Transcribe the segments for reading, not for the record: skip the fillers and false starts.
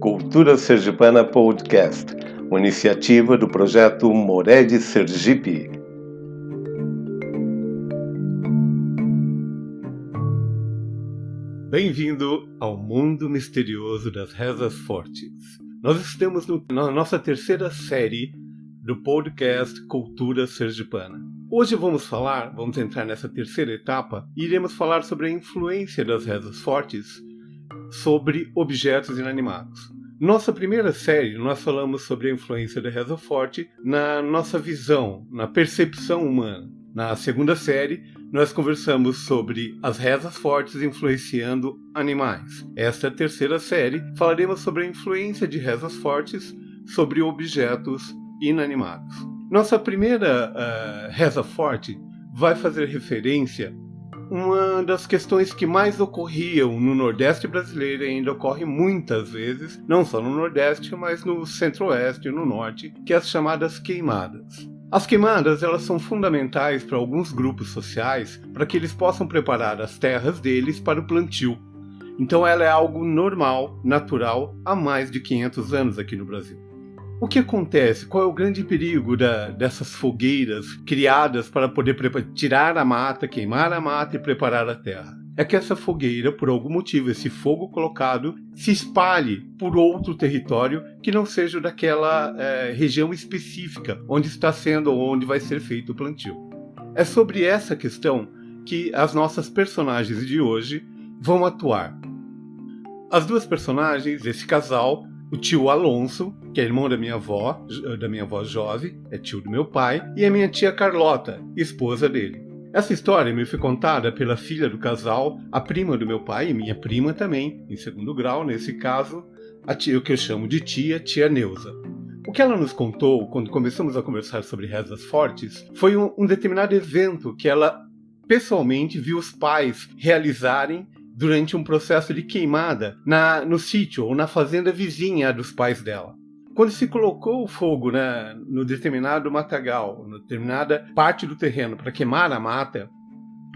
Cultura Sergipana Podcast, uma iniciativa do projeto Moré de Sergipe. Bem-vindo ao mundo misterioso das rezas fortes. Nós estamos na nossa terceira série do podcast Cultura Sergipana. Hoje vamos entrar nessa terceira etapa e iremos falar sobre a influência das rezas fortes sobre objetos inanimados. Nossa primeira série, nós falamos sobre a influência da reza forte na nossa visão, na percepção humana. Na segunda série, nós conversamos sobre as rezas fortes influenciando animais. Esta terceira série, falaremos sobre a influência de rezas fortes sobre objetos inanimados. Nossa primeira reza forte vai fazer referência a uma das questões que mais ocorriam no Nordeste brasileiro e ainda ocorre muitas vezes, não só no Nordeste, mas no Centro-Oeste e no Norte, que é as chamadas queimadas. As queimadas, elas são fundamentais para alguns grupos sociais para que eles possam preparar as terras deles para o plantio. Então ela é algo normal, natural, há mais de 500 anos aqui no Brasil. O que acontece? Qual é o grande perigo dessas fogueiras criadas para poder tirar a mata, queimar a mata e preparar a terra? É que essa fogueira, por algum motivo, esse fogo colocado, se espalhe por outro território que não seja daquela região específica onde está sendo ou onde vai ser feito o plantio. É sobre essa questão que as nossas personagens de hoje vão atuar. As duas personagens, esse casal, o tio Alonso, que é irmão da minha avó Jove, é tio do meu pai, e a minha tia Carlota, esposa dele. Essa história me foi contada pela filha do casal, a prima do meu pai, e minha prima também, em segundo grau, nesse caso, a tia que eu chamo de tia Neuza. O que ela nos contou, quando começamos a conversar sobre rezas fortes, foi um determinado evento que ela pessoalmente viu os pais realizarem durante um processo de queimada no sítio ou na fazenda vizinha dos pais dela. Quando se colocou o fogo no determinado matagal, na determinada parte do terreno para queimar a mata,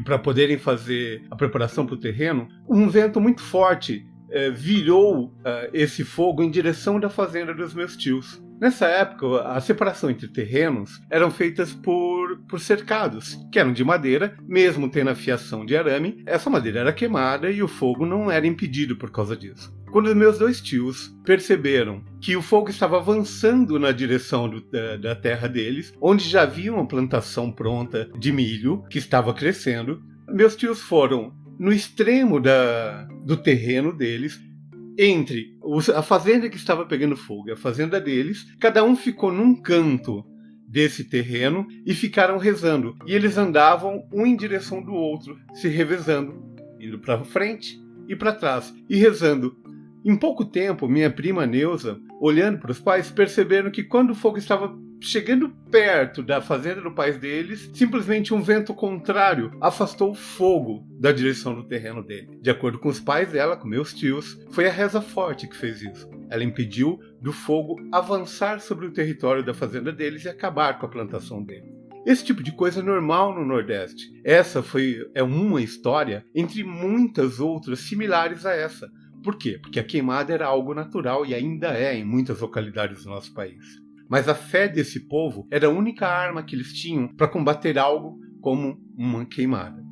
para poderem fazer a preparação para o terreno, um vento muito forte virou esse fogo em direção da fazenda dos meus tios. Nessa época, a separação entre terrenos eram feitas por cercados, que eram de madeira, mesmo tendo a fiação de arame, essa madeira era queimada e o fogo não era impedido por causa disso. Quando os meus dois tios perceberam que o fogo estava avançando na direção da terra deles, onde já havia uma plantação pronta de milho que estava crescendo, meus tios foram no extremo do terreno deles, entre a fazenda que estava pegando fogo e a fazenda deles, cada um ficou num canto desse terreno e ficaram rezando. E eles andavam um em direção do outro, se revezando, indo para frente e para trás, e rezando. Em pouco tempo, minha prima Neuza, olhando para os pais, perceberam que quando o fogo estava chegando perto da fazenda do pai deles, simplesmente um vento contrário afastou o fogo da direção do terreno dele. De acordo com os pais dela, com meus tios, foi a reza forte que fez isso. Ela impediu do fogo avançar sobre o território da fazenda deles e acabar com a plantação dele. Esse tipo de coisa é normal no Nordeste. Essa é uma história entre muitas outras similares a essa. Por quê? Porque a queimada era algo natural e ainda é em muitas localidades do nosso país. Mas a fé desse povo era a única arma que eles tinham para combater algo como uma queimada.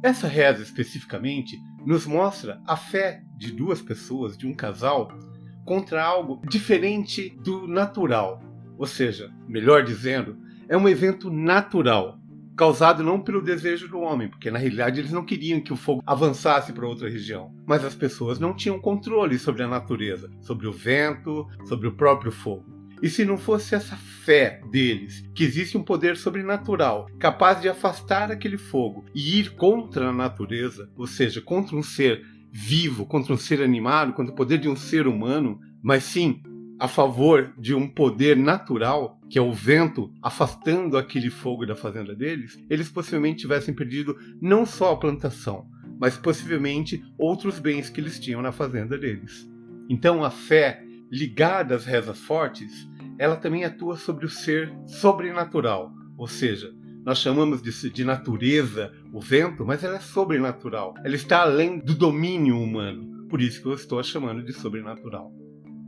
Essa reza especificamente nos mostra a fé de duas pessoas, de um casal, contra algo diferente do natural. Ou seja, melhor dizendo, é um evento natural, causado não pelo desejo do homem, porque na realidade eles não queriam que o fogo avançasse para outra região. Mas as pessoas não tinham controle sobre a natureza, sobre o vento, sobre o próprio fogo. E se não fosse essa fé deles, que existe um poder sobrenatural capaz de afastar aquele fogo e ir contra a natureza, ou seja, contra um ser vivo, contra um ser animado, contra o poder de um ser humano, mas sim a favor de um poder natural, que é o vento afastando aquele fogo da fazenda deles, eles possivelmente tivessem perdido não só a plantação, mas possivelmente outros bens que eles tinham na fazenda deles. Então a fé ligada às rezas fortes, ela também atua sobre o ser sobrenatural, ou seja, nós chamamos de natureza o vento, mas ela é sobrenatural, ela está além do domínio humano. Por isso que eu estou a chamando de sobrenatural.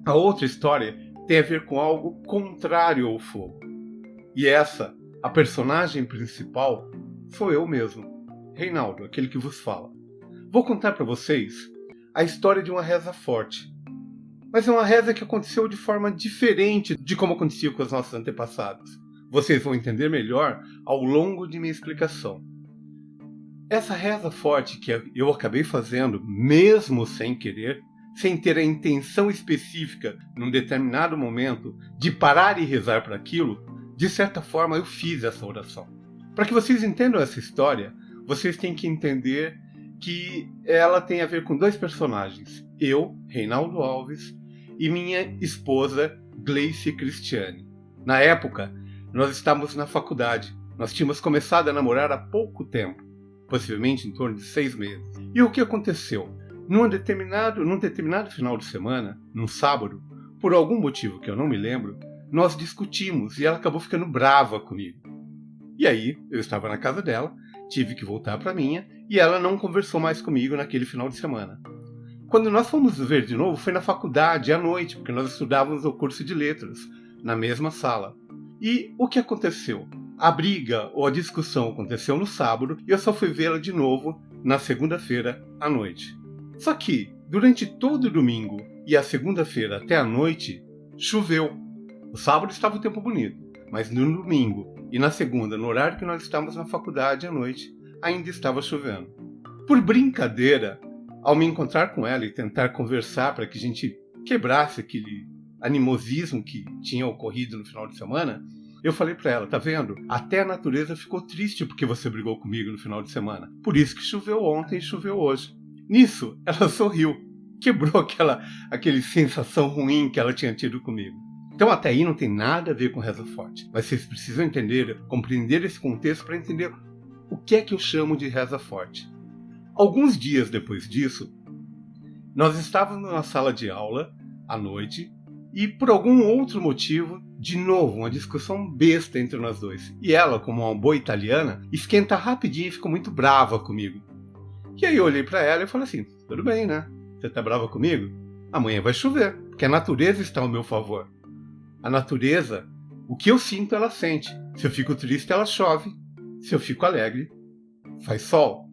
A outra história tem a ver com algo contrário ao fogo. E essa, a personagem principal, sou eu mesmo, Reinaldo, aquele que vos fala. Vou contar para vocês a história de uma reza forte. Mas é uma reza que aconteceu de forma diferente de como acontecia com os nossos antepassados. Vocês vão entender melhor ao longo de minha explicação. Essa reza forte que eu acabei fazendo, mesmo sem querer, sem ter a intenção específica, num determinado momento, de parar e rezar para aquilo, de certa forma eu fiz essa oração. Para que vocês entendam essa história, vocês têm que entender que ela tem a ver com dois personagens. Eu, Reinaldo Alves, e minha esposa, Gleice Cristiane. Na época, nós estávamos na faculdade. Nós tínhamos começado a namorar há pouco tempo, possivelmente em torno de 6 meses. E o que aconteceu? Num determinado final de semana, num sábado, por algum motivo que eu não me lembro, nós discutimos e ela acabou ficando brava comigo. E aí, eu estava na casa dela, tive que voltar para a minha e ela não conversou mais comigo naquele final de semana. Quando nós fomos ver de novo, foi na faculdade, à noite, porque nós estudávamos o curso de letras, na mesma sala. E o que aconteceu? A briga ou a discussão aconteceu no sábado e eu só fui vê-la de novo na segunda-feira à noite. Só que, durante todo o domingo e a segunda-feira até a noite, choveu. O sábado estava o tempo bonito, mas no domingo e na segunda, no horário que nós estávamos na faculdade à noite, ainda estava chovendo. Por brincadeira, ao me encontrar com ela e tentar conversar para que a gente quebrasse aquele animosismo que tinha ocorrido no final de semana, eu falei para ela, tá vendo? Até a natureza ficou triste porque você brigou comigo no final de semana. Por isso que choveu ontem e choveu hoje. Nisso, ela sorriu. Quebrou aquela sensação ruim que ela tinha tido comigo. Então até aí não tem nada a ver com reza forte. Mas vocês precisam entender, compreender esse contexto para entender o que é que eu chamo de reza forte. Alguns dias depois disso, nós estávamos na sala de aula, à noite, e por algum outro motivo, de novo, uma discussão besta entre nós dois. E ela, como uma boa italiana, esquenta rapidinho e ficou muito brava comigo. E aí eu olhei para ela e falei assim, tudo bem, né? Você tá brava comigo? Amanhã vai chover, porque a natureza está ao meu favor. A natureza, o que eu sinto, ela sente. Se eu fico triste, ela chove. Se eu fico alegre, faz sol.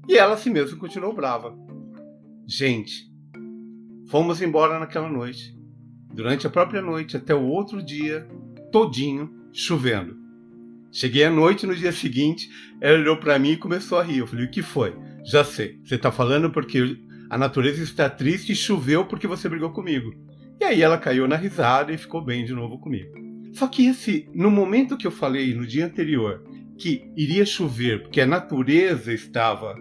E ela assim mesmo continuou brava. Gente, fomos embora naquela noite. Durante a própria noite, até o outro dia, todinho, chovendo. Cheguei à noite, no dia seguinte, ela olhou para mim e começou a rir. Eu falei, o que foi? Já sei, você tá falando porque a natureza está triste e choveu porque você brigou comigo. E aí ela caiu na risada e ficou bem de novo comigo. Só que no momento que eu falei no dia anterior que iria chover porque a natureza estava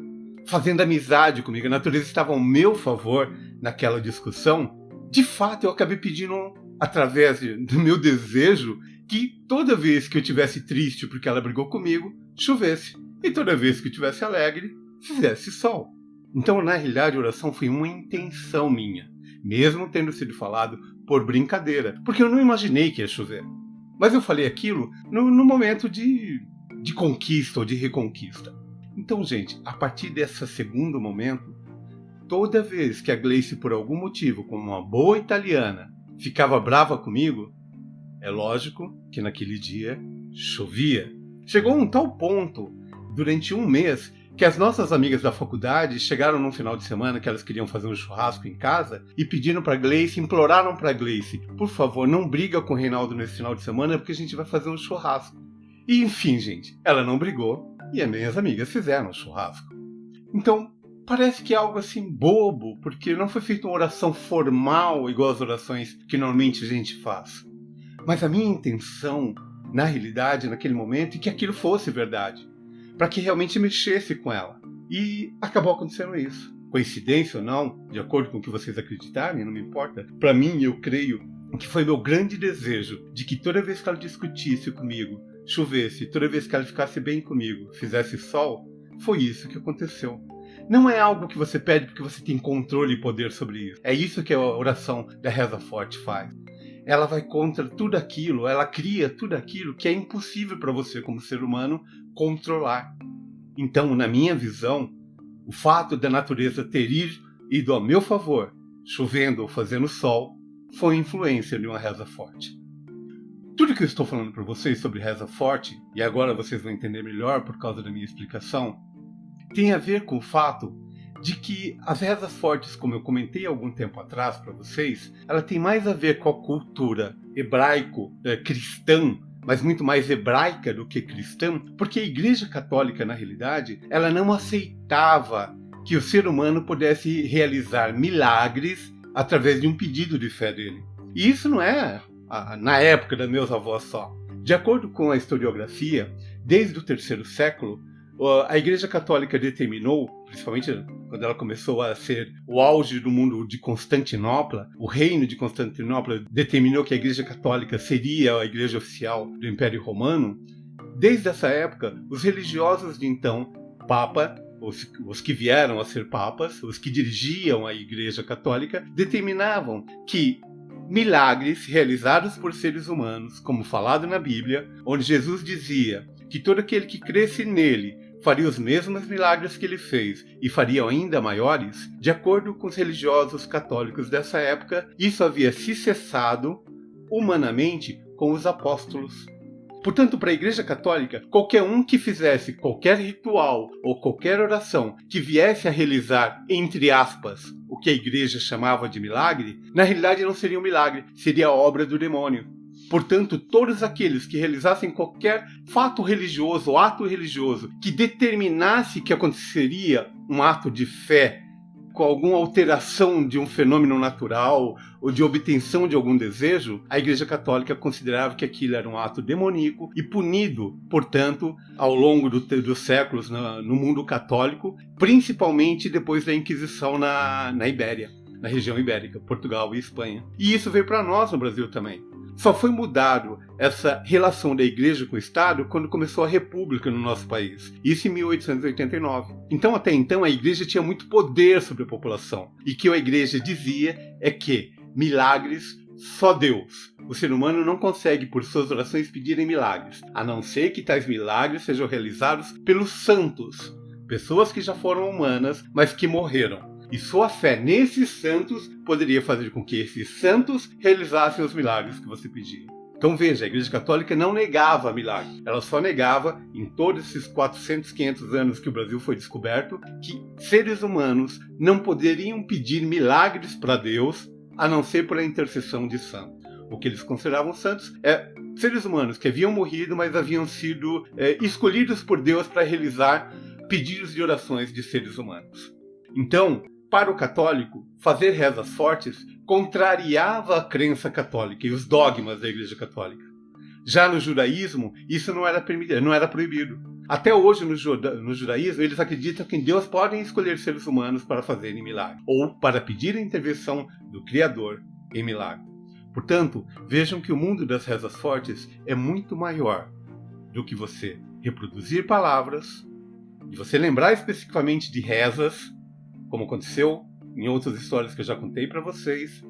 fazendo amizade comigo, a natureza estava ao meu favor naquela discussão, de fato eu acabei pedindo, através do meu desejo, que toda vez que eu estivesse triste porque ela brigou comigo, chovesse. E toda vez que eu estivesse alegre, fizesse sol. Então, na realidade, a oração foi uma intenção minha, mesmo tendo sido falado por brincadeira, porque eu não imaginei que ia chover. Mas eu falei aquilo no momento de conquista ou de reconquista. Então, gente, a partir desse segundo momento, toda vez que a Gleice, por algum motivo, como uma boa italiana, ficava brava comigo, é lógico que naquele dia chovia. Chegou a um tal ponto, durante um mês, que as nossas amigas da faculdade chegaram num final de semana que elas queriam fazer um churrasco em casa e pediram para Gleice, imploraram para Gleice, por favor, não briga com o Reinaldo nesse final de semana porque a gente vai fazer um churrasco. E enfim, gente, ela não brigou e as minhas amigas fizeram o churrasco. Então, parece que é algo assim bobo, porque não foi feita uma oração formal igual as orações que normalmente a gente faz. Mas a minha intenção, na realidade, naquele momento, é que aquilo fosse verdade, para que realmente mexesse com ela. E acabou acontecendo isso. Coincidência ou não, de acordo com o que vocês acreditarem, não me importa. Para mim, eu creio que foi meu grande desejo de que toda vez que ela discutisse comigo, chovesse, toda vez que ela ficasse bem comigo, fizesse sol, foi isso que aconteceu. Não é algo que você pede porque você tem controle e poder sobre isso. É isso que a oração da Reza Forte faz. Ela vai contra tudo aquilo, ela cria tudo aquilo que é impossível para você, como ser humano, controlar. Então, na minha visão, o fato da natureza ter ido a meu favor, chovendo ou fazendo sol, foi influência de uma reza forte. Tudo que eu estou falando para vocês sobre reza forte, e agora vocês vão entender melhor por causa da minha explicação, tem a ver com o fato de que as rezas fortes, como eu comentei há algum tempo atrás para vocês, ela tem mais a ver com a cultura hebraico-cristã, mas muito mais hebraica do que cristã, porque a Igreja Católica, na realidade, ela não aceitava que o ser humano pudesse realizar milagres através de um pedido de fé dele. E isso não é na época dos meus avós só. De acordo com a historiografia, desde o terceiro século, a Igreja Católica determinou, principalmente quando ela começou a ser o auge do mundo de Constantinopla, o reino de Constantinopla determinou que a Igreja Católica seria a igreja oficial do Império Romano. Desde essa época, os religiosos de então, Papa, os que vieram a ser papas, os que dirigiam a Igreja Católica, determinavam que milagres realizados por seres humanos, como falado na Bíblia, onde Jesus dizia que todo aquele que cresce nele faria os mesmos milagres que ele fez e faria ainda maiores, de acordo com os religiosos católicos dessa época, isso havia se cessado humanamente com os apóstolos. Portanto, para a Igreja Católica, qualquer um que fizesse qualquer ritual ou qualquer oração que viesse a realizar, entre aspas, o que a Igreja chamava de milagre, na realidade não seria um milagre, seria a obra do demônio. Portanto, todos aqueles que realizassem qualquer fato religioso ou ato religioso que determinasse que aconteceria um ato de fé com alguma alteração de um fenômeno natural ou de obtenção de algum desejo, a Igreja Católica considerava que aquilo era um ato demoníaco e punido, portanto, ao longo dos séculos no mundo católico, principalmente depois da Inquisição na Ibéria, na região ibérica, Portugal e Espanha. E isso veio para nós no Brasil também. Só foi mudado essa relação da Igreja com o Estado quando começou a República no nosso país, isso em 1889. Então, até então, a Igreja tinha muito poder sobre a população. E o que a Igreja dizia é que milagres só Deus. O ser humano não consegue, por suas orações, pedirem milagres, a não ser que tais milagres sejam realizados pelos santos, pessoas que já foram humanas, mas que morreram. E sua fé nesses santos poderia fazer com que esses santos realizassem os milagres que você pedia. Então veja, a Igreja Católica não negava milagres. Ela só negava, em todos esses 400, 500 anos que o Brasil foi descoberto, que seres humanos não poderiam pedir milagres para Deus, a não ser por a intercessão de santos. O que eles consideravam santos é seres humanos que haviam morrido, mas haviam sido escolhidos por Deus para realizar pedidos de orações de seres humanos. Então, para o católico, fazer rezas fortes contrariava a crença católica e os dogmas da Igreja Católica. Já no judaísmo, isso não era proibido. Até hoje, no judaísmo, eles acreditam que em Deus podem escolher seres humanos para fazerem milagre, ou para pedir a intervenção do Criador em milagre. Portanto, vejam que o mundo das rezas fortes é muito maior do que você reproduzir palavras, e você lembrar especificamente de rezas, como aconteceu em outras histórias que eu já contei para vocês,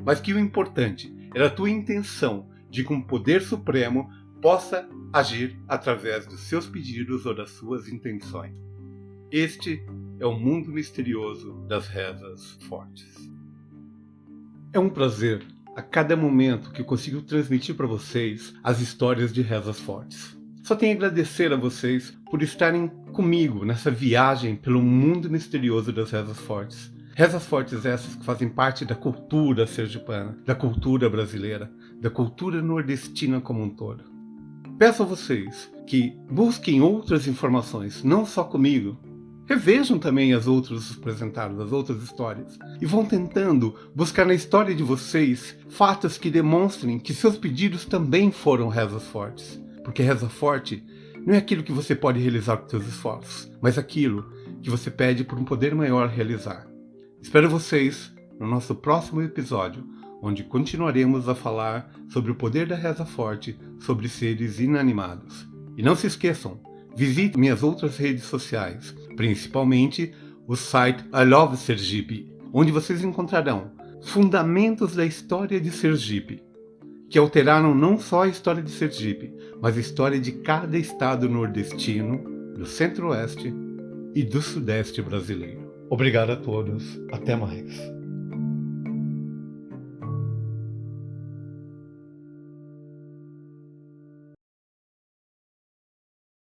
mas que o importante era a tua intenção de que um poder supremo possa agir através dos seus pedidos ou das suas intenções. Este é o mundo misterioso das rezas fortes. É um prazer a cada momento que eu consigo transmitir para vocês as histórias de rezas fortes. Só tenho a agradecer a vocês por estarem comigo nessa viagem pelo mundo misterioso das rezas fortes. Rezas fortes essas que fazem parte da cultura sergipana, da cultura brasileira, da cultura nordestina como um todo. Peço a vocês que busquem outras informações, não só comigo. Revejam também as outras apresentadas, as outras histórias, e vão tentando buscar na história de vocês fatos que demonstrem que seus pedidos também foram rezas fortes. Porque reza forte não é aquilo que você pode realizar com seus esforços, mas aquilo que você pede por um poder maior realizar. Espero vocês no nosso próximo episódio, onde continuaremos a falar sobre o poder da reza forte sobre seres inanimados. E não se esqueçam, visite minhas outras redes sociais, principalmente o site I Love Sergipe, onde vocês encontrarão fundamentos da história de Sergipe, que alteraram não só a história de Sergipe, mas a história de cada estado nordestino, do centro-oeste e do sudeste brasileiro. Obrigado a todos. Até mais.